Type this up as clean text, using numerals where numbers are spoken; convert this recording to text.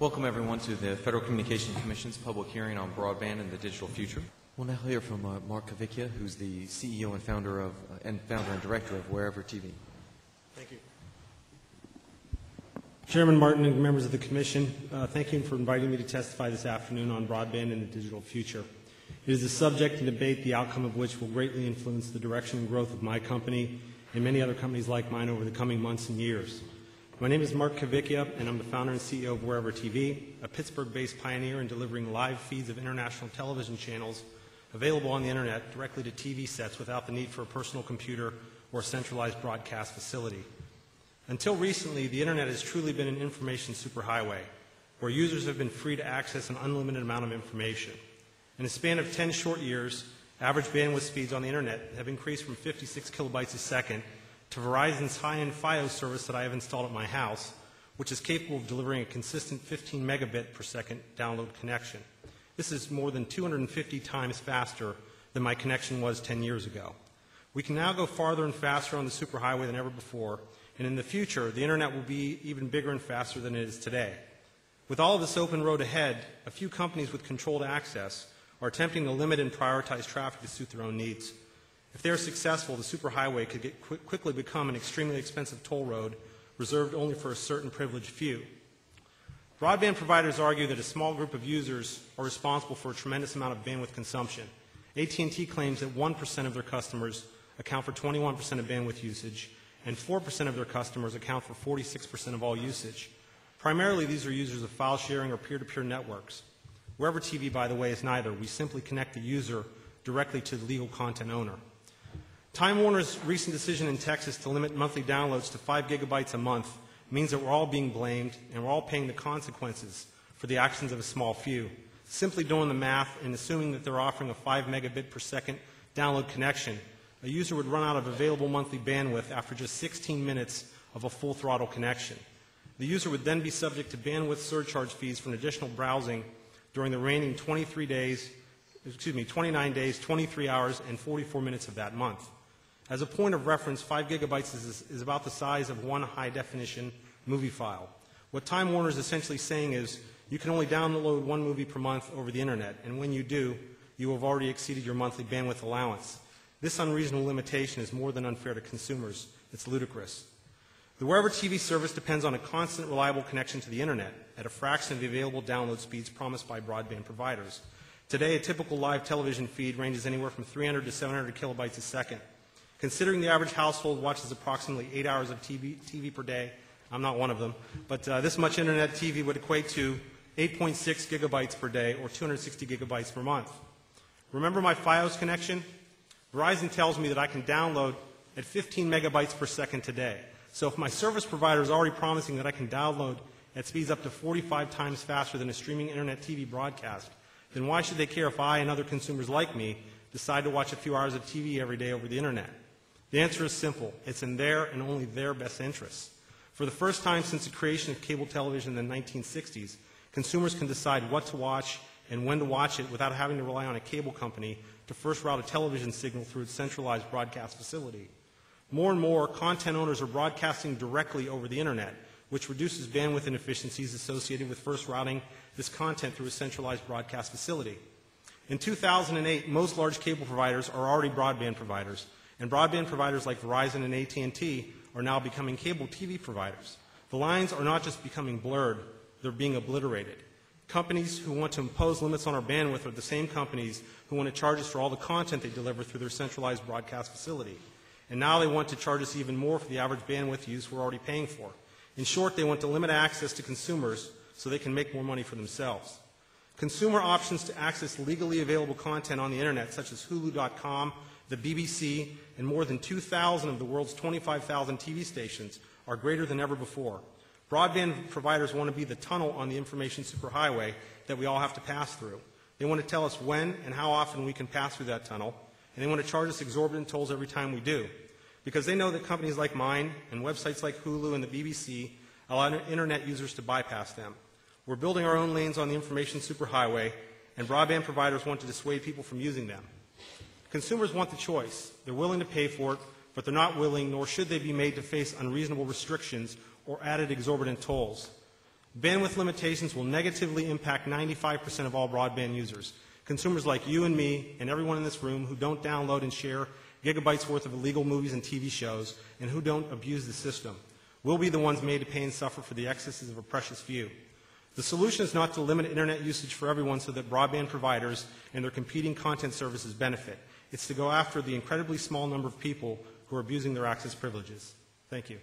Welcome everyone to the Federal Communications Commission's public hearing on broadband and the digital future. We'll now hear from Mark Cavicchia, who's the CEO and founder and director of WhereverTV. Thank you. Chairman Martin and members of the Commission, thank you for inviting me to testify this afternoon on broadband and the digital future. It is a subject and debate the outcome of which will greatly influence the direction and growth of my company and many other companies like mine over the coming months and years. My name is Mark Cavicchia, and I'm the founder and CEO of WhereverTV, a Pittsburgh-based pioneer in delivering live feeds of international television channels available on the Internet directly to TV sets without the need for a personal computer or a centralized broadcast facility. Until recently, the Internet has truly been an information superhighway, where users have been free to access an unlimited amount of information. In a span of 10 short years, average bandwidth speeds on the Internet have increased from 56 kilobytes a second to Verizon's high-end Fios service that I have installed at my house, which is capable of delivering a consistent 15 megabit per second download connection. This is more than 250 times faster than my connection was 10 years ago. We can now go farther and faster on the superhighway than ever before, and in the future, the Internet will be even bigger and faster than it is today. With all of this open road ahead, a few companies with controlled access are attempting to limit and prioritize traffic to suit their own needs. If they are successful, the superhighway could quickly become an extremely expensive toll road reserved only for a certain privileged few. Broadband providers argue that a small group of users are responsible for a tremendous amount of bandwidth consumption. AT&T claims that 1% of their customers account for 21% of bandwidth usage, and 4% of their customers account for 46% of all usage. Primarily, these are users of file sharing or peer-to-peer networks. WhereverTV, by the way, is neither. We simply connect the user directly to the legal content owner. Time Warner's recent decision in Texas to limit monthly downloads to 5 gigabytes a month means that we're all being blamed and we're all paying the consequences for the actions of a small few. Simply doing the math and assuming that they're offering a 5 megabit per second download connection, a user would run out of available monthly bandwidth after just 16 minutes of a full throttle connection. The user would then be subject to bandwidth surcharge fees for an additional browsing during the remaining 29 days, 23 hours, and 44 minutes of that month. As a point of reference, 5 gigabytes is about the size of one high-definition movie file. What Time Warner is essentially saying is you can only download one movie per month over the Internet, and when you do, you have already exceeded your monthly bandwidth allowance. This unreasonable limitation is more than unfair to consumers. It's ludicrous. The WhereverTV service depends on a constant, reliable connection to the Internet at a fraction of the available download speeds promised by broadband providers. Today, a typical live television feed ranges anywhere from 300 to 700 kilobytes a second. Considering the average household watches approximately 8 hours of TV per day, I'm not one of them, but this much Internet TV would equate to 8.6 gigabytes per day or 260 gigabytes per month. Remember my Fios connection? Verizon tells me that I can download at 15 megabytes per second today. So if my service provider is already promising that I can download at speeds up to 45 times faster than a streaming Internet TV broadcast, then why should they care if I and other consumers like me decide to watch a few hours of TV every day over the Internet? The answer is simple. It's in their and only their best interests. For the first time since the creation of cable television in the 1960s, consumers can decide what to watch and when to watch it without having to rely on a cable company to first route a television signal through its centralized broadcast facility. More and more, content owners are broadcasting directly over the Internet, which reduces bandwidth inefficiencies associated with first routing this content through a centralized broadcast facility. In 2008, most large cable providers are already broadband providers, and broadband providers like Verizon and AT&T are now becoming cable TV providers. The lines are not just becoming blurred, they're being obliterated. Companies who want to impose limits on our bandwidth are the same companies who want to charge us for all the content they deliver through their centralized broadcast facility. And now they want to charge us even more for the average bandwidth use we're already paying for. In short, they want to limit access to consumers so they can make more money for themselves. Consumer options to access legally available content on the Internet, such as Hulu.com, the BBC, and more than 2,000 of the world's 25,000 TV stations, are greater than ever before. Broadband providers want to be the tunnel on the information superhighway that we all have to pass through. They want to tell us when and how often we can pass through that tunnel, and they want to charge us exorbitant tolls every time we do, because they know that companies like mine and websites like Hulu and the BBC allow Internet users to bypass them. We're building our own lanes on the information superhighway, and broadband providers want to dissuade people from using them. Consumers want the choice. They're willing to pay for it, but they're not willing, nor should they be made to face unreasonable restrictions or added exorbitant tolls. Bandwidth limitations will negatively impact 95% of all broadband users. Consumers like you and me and everyone in this room who don't download and share gigabytes worth of illegal movies and TV shows and who don't abuse the system. We'll be the ones made to pay and suffer for the excesses of a precious few. The solution is not to limit internet usage for everyone so that broadband providers and their competing content services benefit. It's to go after the incredibly small number of people who are abusing their access privileges. Thank you.